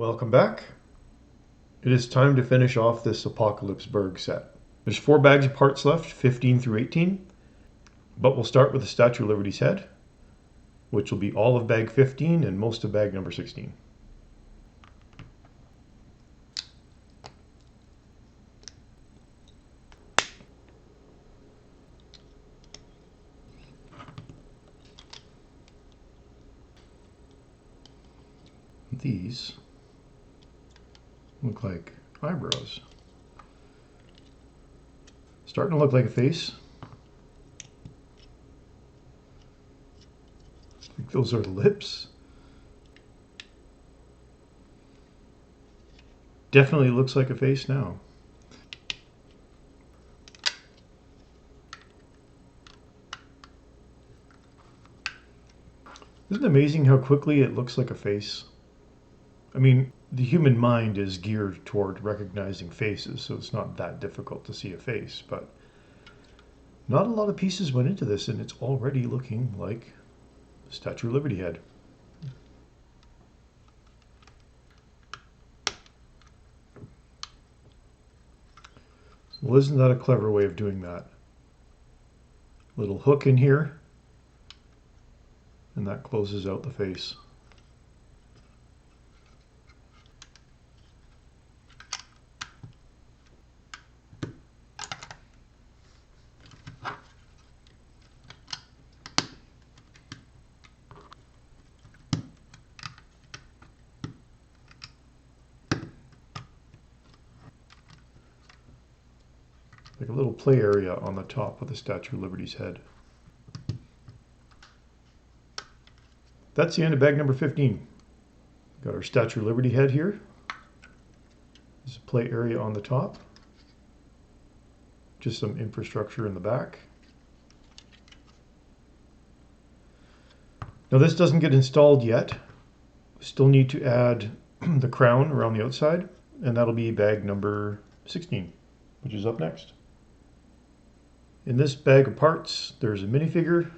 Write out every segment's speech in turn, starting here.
Welcome back. It is time to finish off this Apocalypseburg set. There's 4 bags of parts left, 15 through 18, but we'll start with the Statue of Liberty's head, which will be all of bag 15 and most of bag number 16. These look like eyebrows. Starting to look like a face. I think those are lips. Definitely looks like a face now. Isn't it amazing how quickly it looks like a face? I mean, the human mind is geared toward recognizing faces, so it's not that difficult to see a face, but not a lot of pieces went into this, and it's already looking like the Statue of Liberty head. Well, isn't that a clever way of doing that? Little hook in here, and that closes out the face. Like a little play area on the top of the Statue of Liberty's head. That's the end of bag number 15. Got our Statue of Liberty head here. There's a play area on the top. Just some infrastructure in the back. Now this doesn't get installed yet. Still need to add the crown around the outside, and that'll be bag number 16, which is up next. In this bag of parts, there's a minifigure.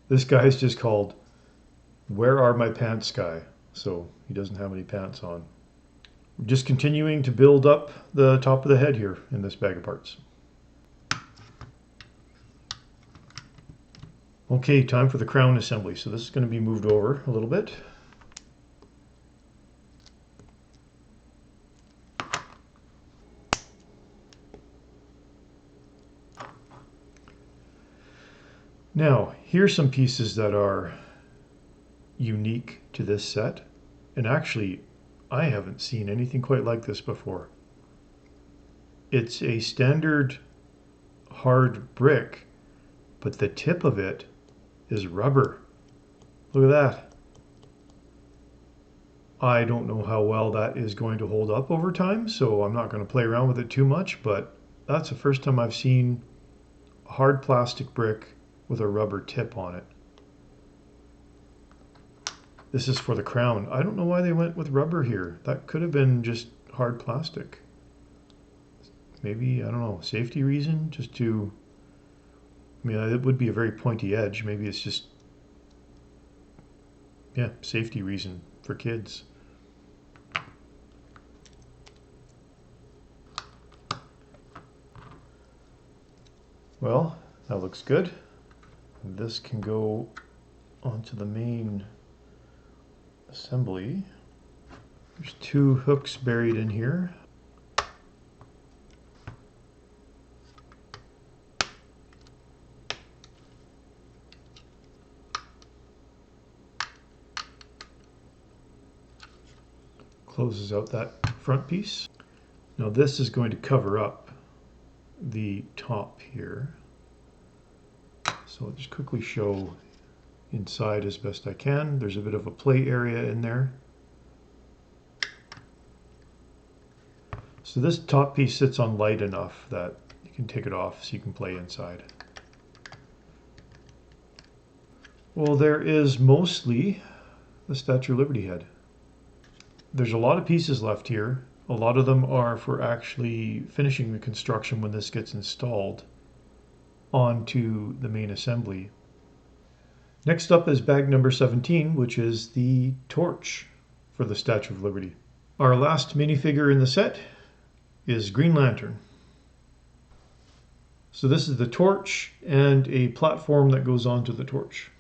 This guy is just called Where Are My Pants Guy, so he doesn't have any pants on. We're just continuing to build up the top of the head here in this bag of parts. Okay, time for the crown assembly. So this is going to be moved over a little bit. Now, here's some pieces that are unique to this set. And actually, I haven't seen anything quite like this before. It's a standard hard brick, but the tip of it is rubber. Look at that. I don't know how well that is going to hold up over time, so I'm not going to play around with it too much, but that's the first time I've seen a hard plastic brick with a rubber tip on it. This is for the crown. I don't know why they went with rubber here. That could have been just hard plastic. Maybe, I don't know, safety reason, just to, I mean, it would be a very pointy edge. Maybe it's just, yeah, safety reason for kids. Well, that looks good. This can go onto the main assembly. There's 2 hooks buried in here. Closes out that front piece. Now this is going to cover up the top here. So I'll just quickly show inside as best I can. There's a bit of a play area in there. So this top piece sits on light enough that you can take it off so you can play inside. Well, there is mostly the Statue of Liberty head. There's a lot of pieces left here. A lot of them are for actually finishing the construction when this gets installed onto the main assembly. Next up is bag number 17, which is the torch for the Statue of Liberty. Our last minifigure in the set is Green Lantern. So this is the torch and a platform that goes onto the torch.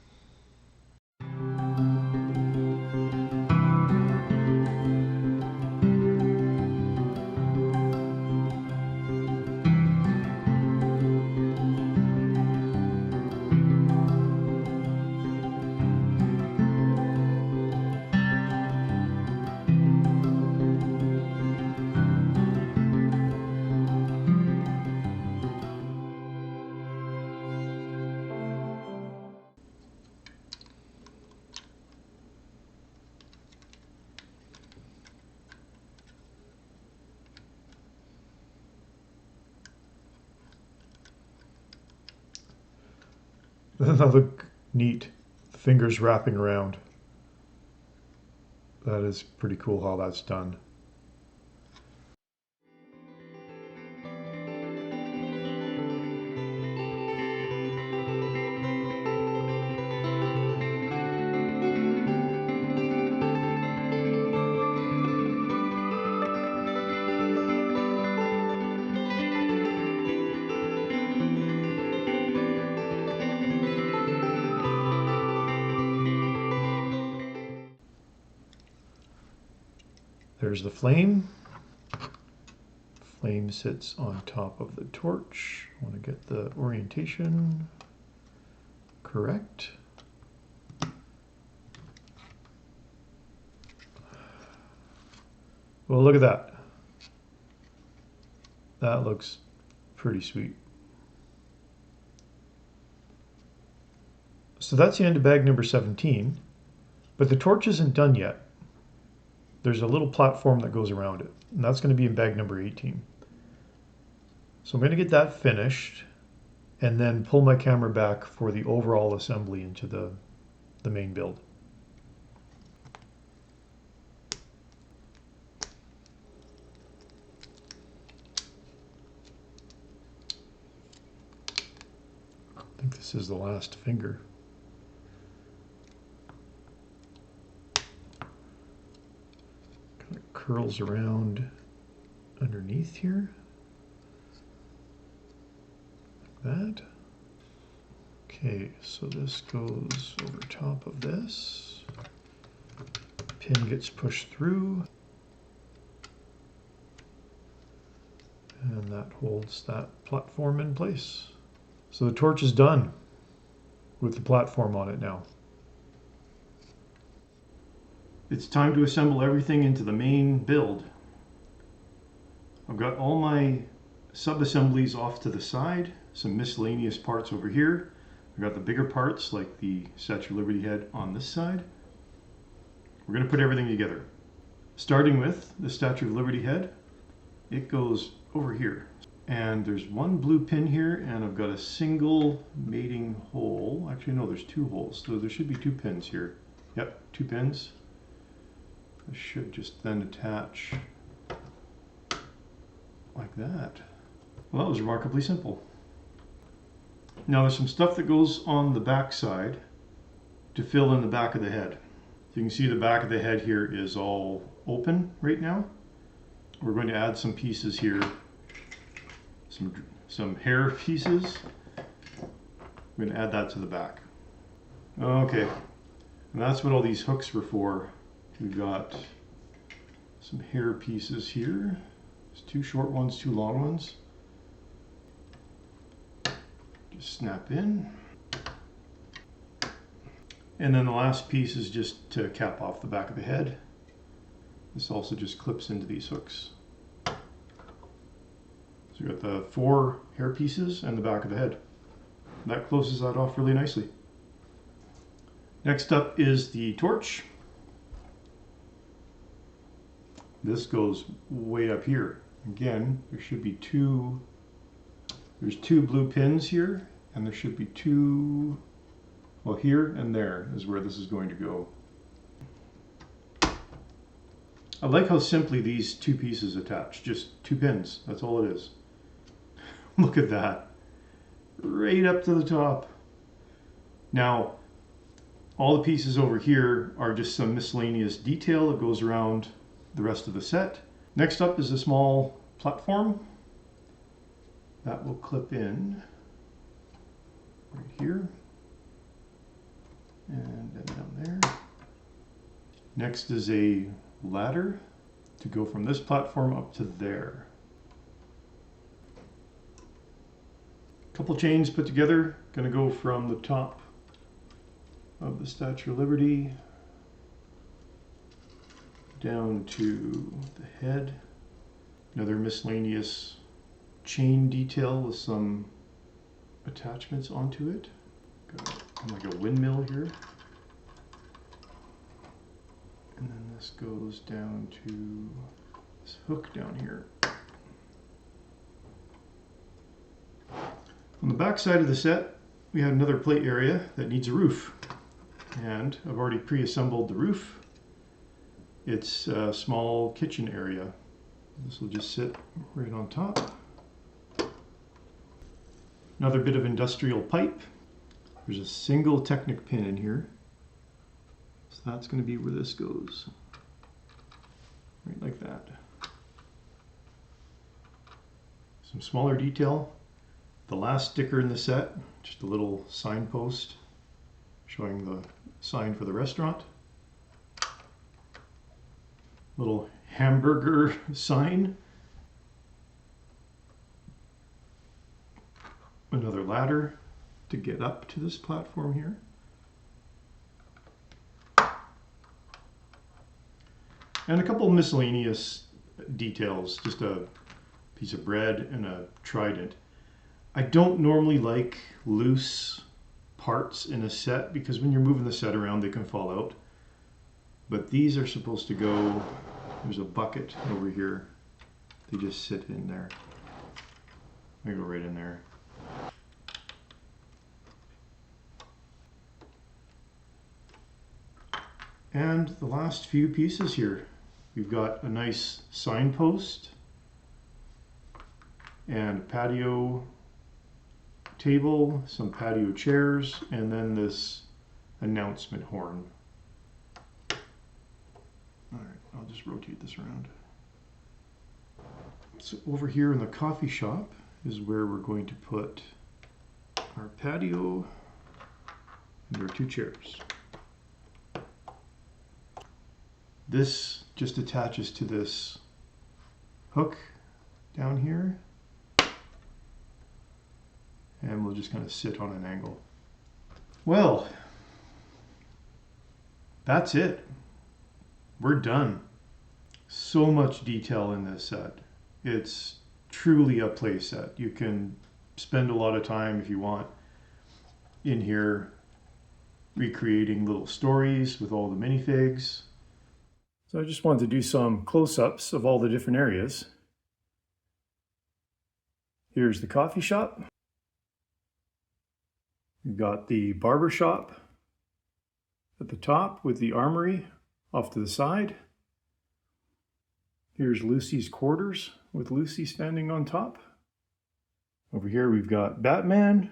Doesn't that look neat? Fingers wrapping around. That is pretty cool how that's done. There's the flame. Flame sits on top of the torch. I want to get the orientation correct. Well, look at that. That looks pretty sweet. So that's the end of bag number 17, but the torch isn't done yet. There's a little platform that goes around it, and that's going to be in bag number 18. So I'm going to get that finished and then pull my camera back for the overall assembly into the main build. I think this is the last finger. Curls around underneath here, like that. Okay, so this goes over top of this. Pin gets pushed through, and that holds that platform in place. So the torch is done with the platform on it now. It's time to assemble everything into the main build. I've got all my sub-assemblies off to the side, some miscellaneous parts over here. I've got the bigger parts like the Statue of Liberty head on this side. We're going to put everything together. Starting with the Statue of Liberty head, it goes over here. And there's one blue pin here, and I've got a single mating hole. Actually, no, there's two holes, so there should be two pins here. Yep, two pins. This should just then attach like that. Well, that was remarkably simple. Now there's some stuff that goes on the back side to fill in the back of the head. So you can see the back of the head here is all open right now. We're going to add some pieces here, some hair pieces. We're going to add that to the back. Okay, and that's what all these hooks were for. We've got some hair pieces here. There's two short ones, two long ones. Just snap in. And then the last piece is just to cap off the back of the head. This also just clips into these hooks. So you've got the 4 hair pieces and the back of the head. That closes that off really nicely. Next up is the torch. This goes way up here. Again, there should be there's 2 blue pins here, and there should be 2, well, here and there is where this is going to go. I like how simply these 2 pieces attach, just 2 pins, that's all it is. Look at that, right up to the top. Now, All the pieces over here are just some miscellaneous detail that goes around the rest of the set. Next up is a small platform that will clip in right here and then down there. Next is a ladder to go from this platform up to there. A couple chains put together, going to go from the top of the Statue of Liberty down to the head. Another miscellaneous chain detail with some attachments onto it. Got like a windmill here. And then this goes down to this hook down here. On the back side of the set, we have another plate area that needs a roof. And I've already pre-assembled the roof. It's a small kitchen area. This will just sit right on top. Another bit of industrial pipe. There's a single Technic pin in here. So that's going to be where this goes. Right like that. Some smaller detail. The last sticker in the set, just a little signpost showing the sign for the restaurant. Little hamburger sign. Another ladder to get up to this platform here. And a couple miscellaneous details, just a piece of bread and a trident. I don't normally like loose parts in a set because when you're moving the set around they can fall out. But these are supposed to go, there's a bucket over here. They just sit in there. They go right in there. And the last few pieces here. We've got a nice signpost and a patio table, some patio chairs, and then this announcement horn. All right, I'll just rotate this around. So over here in the coffee shop is where we're going to put our patio and our two chairs. This just attaches to this hook down here, and we'll just kind of sit on an angle. Well, that's it. We're done. So much detail in this set. It's truly a play set. You can spend a lot of time if you want in here recreating little stories with all the minifigs. So I just wanted to do some close-ups of all the different areas. Here's the coffee shop. We've got the barber shop at the top with the armory off to the side. Here's Lucy's quarters with Lucy standing on top. Over here we've got Batman.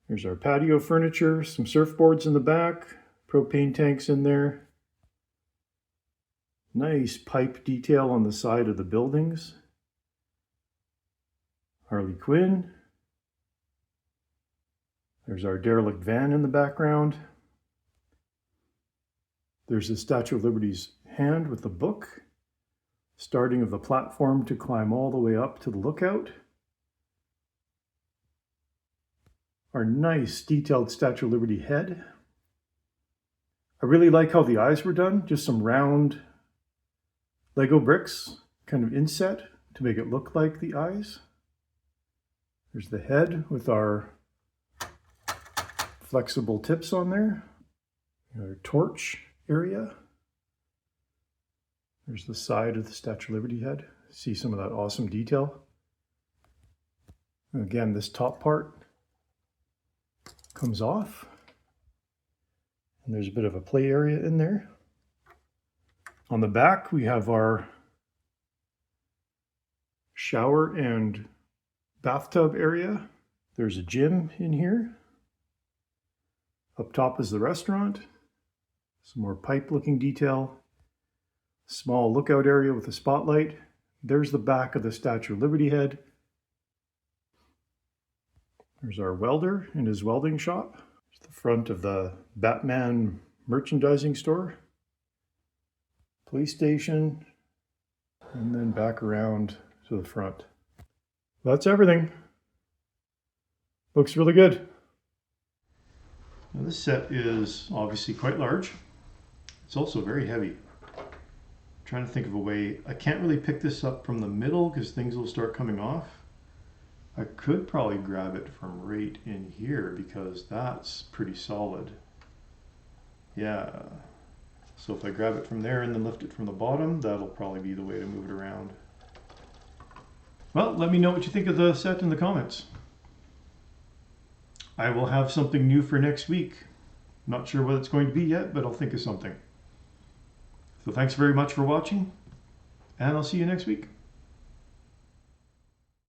Here's our patio furniture, some surfboards in the back, propane tanks in there. Nice pipe detail on the side of the buildings. Harley Quinn. There's our derelict van in the background. There's the Statue of Liberty's hand with the book, starting of the platform to climb all the way up to the lookout. Our nice detailed Statue of Liberty head. I really like how the eyes were done, just some round Lego bricks kind of inset to make it look like the eyes. There's the head with our flexible tips on there. Our torch area. There's the side of the Statue of Liberty head. See some of that awesome detail. And again, this top part comes off. And there's a bit of a play area in there. On the back, we have our shower and bathtub area. There's a gym in here. Up top is the restaurant. Some more pipe looking detail. Small lookout area with a spotlight. There's the back of the Statue of Liberty head. There's our welder in his welding shop. There's the front of the Batman merchandising store. Police station. And then back around to the front. That's everything. Looks really good. Now this set is obviously quite large. It's also very heavy. I'm trying to think of a way. I can't really pick this up from the middle because things will start coming off. I could probably grab it from right in here because that's pretty solid. Yeah. So if I grab it from there and then lift it from the bottom, that'll probably be the way to move it around. Well, let me know what you think of the set in the comments. I will have something new for next week. Not sure what it's going to be yet, but I'll think of something. So thanks very much for watching, and I'll see you next week.